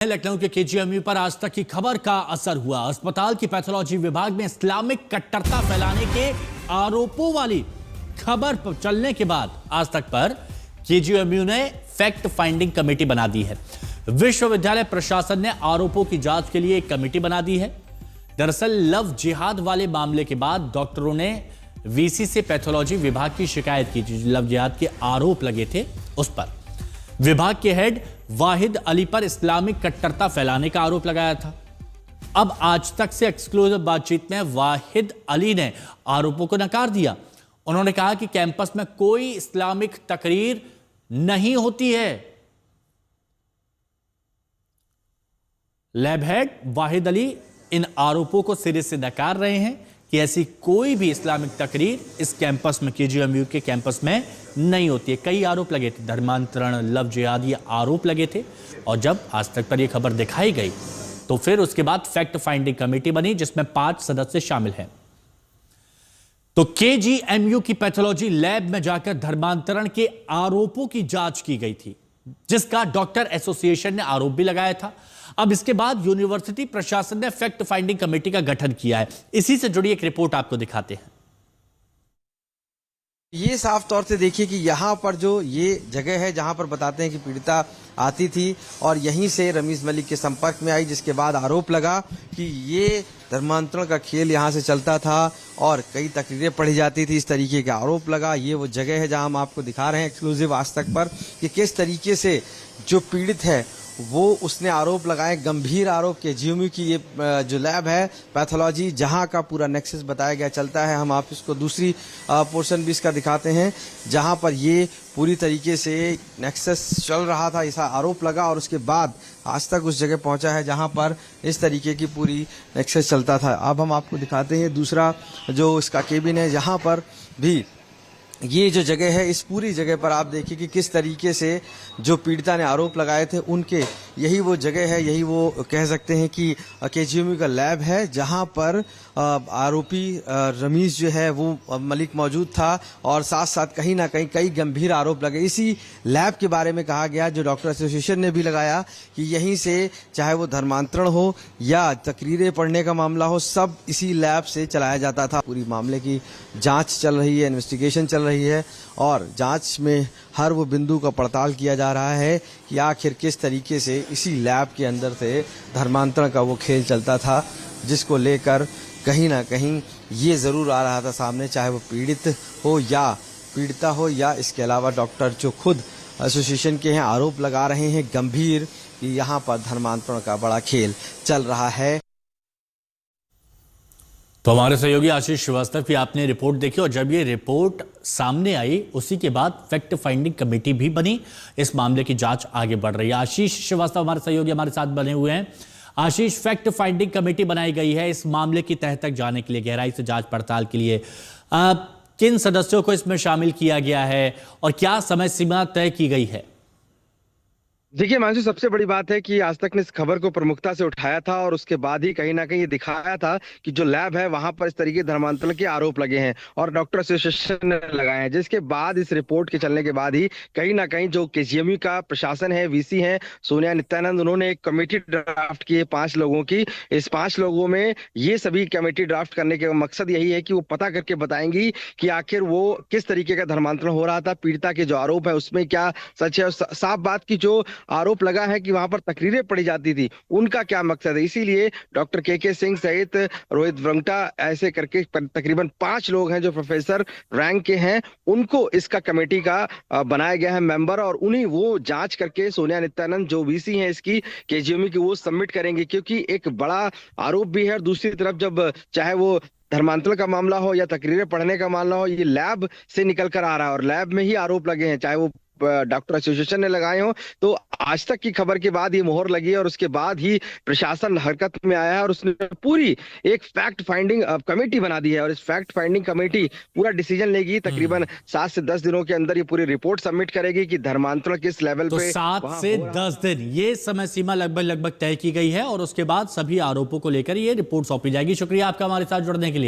लखनऊ के केजीएमयू पर आज तक की खबर का असर हुआ। अस्पताल की पैथोलॉजी विभाग में इस्लामिक कट्टरता फैलाने के आरोपों वाली खबर चलने के बाद आज तक पर केजीएमयू ने फैक्ट फाइंडिंग कमेटी बना दी है। विश्वविद्यालय प्रशासन ने आरोपों की जांच के लिए एक कमेटी बना दी है। दरअसल लव जिहाद वाले मामले के बाद डॉक्टरों ने वीसी से पैथोलॉजी विभाग की शिकायत की थी। लव जिहाद के आरोप लगे थे उस पर विभाग के हेड वाहिद अली पर इस्लामिक कट्टरता फैलाने का आरोप लगाया था। अब आज तक से एक्सक्लूसिव बातचीत में वाहिद अली ने आरोपों को नकार दिया। उन्होंने कहा कि कैंपस में कोई इस्लामिक तकरीर नहीं होती है। लैब हेड वाहिद अली इन आरोपों को सिरे से नकार रहे हैं कि ऐसी कोई भी इस्लामिक तकरीर इस कैंपस में, केजीएमयू के कैंपस में नहीं होती है। कई आरोप लगे थे, धर्मांतरण, लव जिहाद, ये आरोप लगे थे। और जब आज तक पर यह खबर दिखाई गई तो फिर उसके बाद फैक्ट फाइंडिंग कमेटी बनी जिसमें 5 सदस्य शामिल हैं। तो केजीएमयू की पैथोलॉजी लैब में जाकर धर्मांतरण के आरोपों की जांच की गई थी, जिसका डॉक्टर एसोसिएशन ने आरोप भी लगाया था। अब इसके बाद यूनिवर्सिटी प्रशासन ने फैक्ट फाइंडिंग कमेटी का गठन किया है। इसी से जुड़ी एक रिपोर्ट आपको दिखाते हैं। ये साफ तौर से देखिए कि यहाँ पर जो ये जगह है जहाँ पर बताते हैं कि पीड़िता आती थी और यहीं से रमीज मलिक के संपर्क में आई, जिसके बाद आरोप लगा कि ये धर्मांतरण का खेल यहाँ से चलता था और कई तकरीरें पढ़ी जाती थी, इस तरीके का आरोप लगा। ये वो जगह है जहाँ हम आपको दिखा रहे हैं एक्सक्लूसिव आज तक पर कि किस तरीके से जो पीड़ित है वो उसने आरोप लगाए, गंभीर आरोप के केजीएमयू की ये जो लैब है पैथोलॉजी जहां का पूरा नेक्सस बताया गया चलता है। हम आप इसको दूसरी पोर्शन भी इसका दिखाते हैं जहां पर ये पूरी तरीके से नेक्सस चल रहा था, ऐसा आरोप लगा और उसके बाद आज तक उस जगह पहुंचा है जहां पर इस तरीके की पूरी नेक्सस चलता था। अब हम आपको दिखाते हैं दूसरा जो इसका केबिन है जहां पर भी ये जो जगह है, इस पूरी जगह पर आप देखिए कि किस तरीके से जो पीड़िता ने आरोप लगाए थे उनके यही वो जगह है, यही वो कह सकते हैं कि केजीएमयू का लैब है जहां पर आरोपी रमीज जो है वो मलिक मौजूद था और साथ साथ कहीं ना कहीं कई गंभीर आरोप लगे। इसी लैब के बारे में कहा गया, जो डॉक्टर एसोसिएशन ने भी लगाया, कि यहीं से चाहे वो धर्मांतरण हो या तकरीरें पढ़ने का मामला हो, सब इसी लैब से चलाया जाता था। पूरी मामले की जांच चल रही है, इन्वेस्टिगेशन चल रही है और जांच में हर वो बिंदु का पड़ताल किया जा रहा है कि आखिर किस तरीके से इसी लैब के अंदर से धर्मांतरण का वो खेल चलता था, जिसको लेकर कहीं ना कहीं ये जरूर आ रहा था सामने, चाहे वो पीड़ित हो या पीड़िता हो या इसके अलावा डॉक्टर जो खुद एसोसिएशन के हैं आरोप लगा रहे हैं गंभीर कि यहाँ पर धर्मांतरण का बड़ा खेल चल रहा है। तो हमारे सहयोगी आशीष श्रीवास्तव की आपने रिपोर्ट देखी और जब ये रिपोर्ट सामने आई उसी के बाद फैक्ट फाइंडिंग कमेटी भी बनी। इस मामले की जांच आगे बढ़ रही है। आशीष श्रीवास्तव हमारे सहयोगी हमारे साथ बने हुए हैं। आशीष, फैक्ट फाइंडिंग कमेटी बनाई गई है इस मामले की तह तक जाने के लिए, गहराई से जांच पड़ताल के लिए। किन सदस्यों को इसमें शामिल किया गया है और क्या समय सीमा तय की गई है? देखिए मानसू, सबसे बड़ी बात है कि आज तक ने इस खबर को प्रमुखता से उठाया था और उसके बाद ही कहीं ना कहीं ये दिखाया था कि जो लैब है वहां पर इस तरीके धर्मांतरण के आरोप लगे हैं और डॉक्टर एसोसिएशन ने लगाए हैं, जिसके बाद इस रिपोर्ट के चलने के बाद ही कहीं ना कहीं जो केजीएमयू का प्रशासन है, वीसी है सोनिया नित्यानंद, उन्होंने एक कमेटी ड्राफ्ट की है 5 लोगों की। इस 5 लोगों में ये सभी कमेटी ड्राफ्ट करने का मकसद यही है कि वो पता करके बताएंगी कि आखिर वो किस तरीके का धर्मांतरण हो रहा था, पीड़िता के जो आरोप है उसमें क्या सच है। साफ बात की जो आरोप लगा है कि वहां पर तकरीरें पढ़ी जाती थी, उनका क्या मकसद है। इसीलिए डॉक्टर के सिंह सहित रोहित वंगटा ऐसे करके तकरीबन 5 लोग हैं जो प्रोफेसर रैंक के हैं, उनको इसका कमेटी का बनाया गया है मेंबर और उन्हीं वो जांच करके सोनिया नित्यानंद जो वीसी हैं इसकी केजीएमयू की, वो सबमिट करेंगे। क्योंकि एक बड़ा आरोप भी है, दूसरी तरफ जब चाहे वो धर्मांतरण का मामला हो या तकरीरें पढ़ने का मामला हो, ये लैब से निकल कर आ रहा है और लैब में ही आरोप लगे हैं, चाहे वो डॉक्टर एसोसिएशन ने लगाए हो। तो आज तक की खबर के बाद ये मोहर लगी और उसके बाद ही प्रशासन हरकत में आया है और उसने पूरी एक फैक्ट फाइंडिंग कमेटी बना दी है और इस फैक्ट फाइंडिंग कमेटी पूरा डिसीजन लेगी। तकरीबन 7 से 10 दिनों के अंदर ये पूरी रिपोर्ट सबमिट करेगी कि धर्मांतरण किस लेवल पे। 7 से 10 दिन ये समय सीमा लगभग तय की गई है और उसके बाद सभी आरोपों को लेकर ये रिपोर्ट सौंपी जाएगी। शुक्रिया आपका हमारे साथ जुड़ने के लिए।